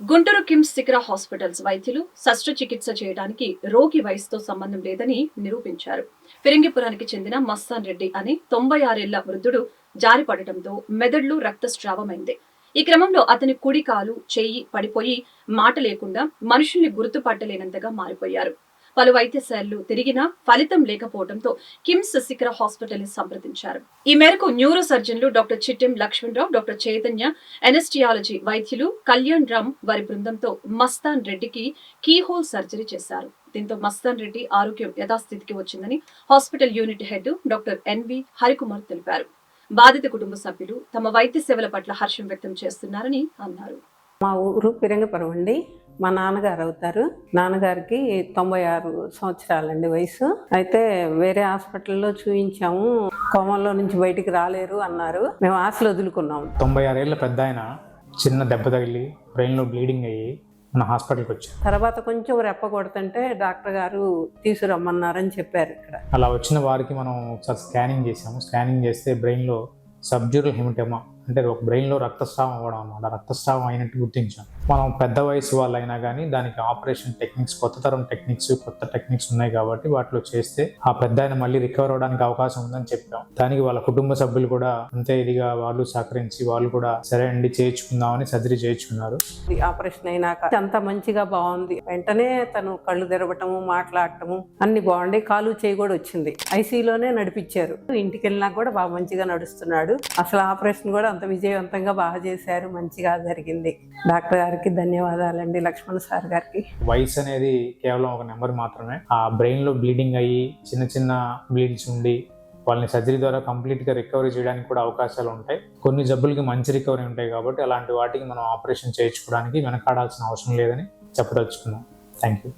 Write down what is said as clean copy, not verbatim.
గుంటూరు కిమ్స్ శిఖర హాస్పిటల్స్ వైద్యులు శస్త్రచికిత్స చేయడానికి రోగి వయసుతో సంబంధం లేదని నిరూపించారు. ఫిరంగిపురానికి చెందిన మస్తాన్ రెడ్డి అనే 96 ఏళ్ల వృద్ధుడు జారిపడటంతో మెదడులో రక్తస్రావమైంది. ఈ క్రమంలో అతని కుడి కాలు, చెయ్యి పడిపోయి మాట లేకుండా మనుషుల్ని గుర్తుపట్టలేనంతగా మారిపోయారు. పలు వైద్యశాలలు తిరిగినా ఫలితం లేకపోవడంతో కిమ్స్ శిఖర హాస్పిటల్ ని సంప్రదించారు. ఈ మేరకు న్యూరో సర్జన్లు doctor Chittem Lakshmanarao, doctor Chaitanya, anaesthesiology వైద్యులు కళ్యాణ్ రామ్ వారి బృందంతో మస్తాన్ రెడ్డికి కీహోల్ సర్జరీ చేశారు. దీంతో మస్తాన్ రెడ్డి ఆరోగ్యం యథాస్థితికి వచ్చిందని hospital unit head doctor NV Harikumar తెలిపారు. బాధిత కుటుంబ సభ్యులు తమ వైద్య సేవల పట్ల హర్షం వ్యక్తం చేస్తున్నారని అన్నారు. మా ఊరు ఫిరంగిపురం అండి. మా నాన్నగారు అవుతారు. నాన్నగారికి 96 సంవత్సరాలండి వయసు. అయితే వేరే హాస్పిటల్లో చూపించాము, కోమలో నుంచి బయటికి రాలేరు అన్నారు. మేము ఆశలు వదులుకున్నాము. 96 ఏళ్ళ పెద్ద ఆయన చిన్న దెబ్బ తగిలి బ్రెయిన్లో బ్లీడింగ్ అయ్యి మన హాస్పిటల్కి వచ్చారు. తర్వాత కొంచెం రెప్ప కొడుతుంటే డాక్టర్ గారు తీసుకురమ్మన్నారని చెప్పారు. ఇక్కడ అలా వచ్చిన వారికి మనం ఒకసారి స్కానింగ్ చేసాము. స్కానింగ్ చేస్తే బ్రెయిన్లో సబ్డ్యూరల్ హెమటోమా అంటే ఒక బ్రెయిన్లో రక్తస్రావం అవ్వడం అన్నమాట. రక్తస్రావం అయినట్టు గుర్తించాం. మనం పెద్ద వయసు వాళ్ళైనా కానీ దానికి ఆపరేషన్ టెక్నిక్స్, కొత్త తరం టెక్నిక్స్ ఉన్నాయి కాబట్టి వాటిలో చేస్తే ఆ పెద్ద ఆయన మళ్ళీ రికవర్ అవడానికి అవకాశం ఉందని చెప్పాం. దానికి వాళ్ళ కుటుంబ సభ్యులు కూడా అంతే ఇదిగా వాళ్ళు సహకరించి వాళ్ళు కూడా సరే అండి చేయించుకుందామని సర్జరీ చేయించుకున్నారు. ఆపరేషన్ అయినాక అంత మంచిగా బాగుంది. వెంటనే తను కళ్ళు తెరవటము, మాట్లాడటము అన్ని బాగుండి. కాలు చేయి కూడా వచ్చింది. ఐసీలోనే నడిపించారు. ఇంటికి వెళ్ళినా కూడా బాగా మంచిగా నడుస్తున్నాడు. అసలు ఆపరేషన్ కూడా అంత విజయవంతంగా బాగా చేశారు. మంచిగా జరిగింది. డాక్టర్ గారికి ధన్యవాదాలండి, లక్ష్మణ్ సార్ గారికి. వయసు అనేది కేవలం ఒక నెంబర్ మాత్రమే. ఆ బ్రెయిన్ లో బ్లీడింగ్ అయ్యి చిన్న చిన్న బ్లీడ్స్ ఉండి వాళ్ళని సర్జరీ ద్వారా కంప్లీట్ గా రికవరీ చేయడానికి కూడా అవకాశాలు ఉంటాయి. కొన్ని జబ్బులకి మంచి రికవరీ ఉంటాయి కాబట్టి అలాంటి వాటికి మనం ఆపరేషన్ చేయించుకోవడానికి వెనకాడాల్సిన అవసరం లేదని చెప్పదలుచుకున్నాం. Thank you.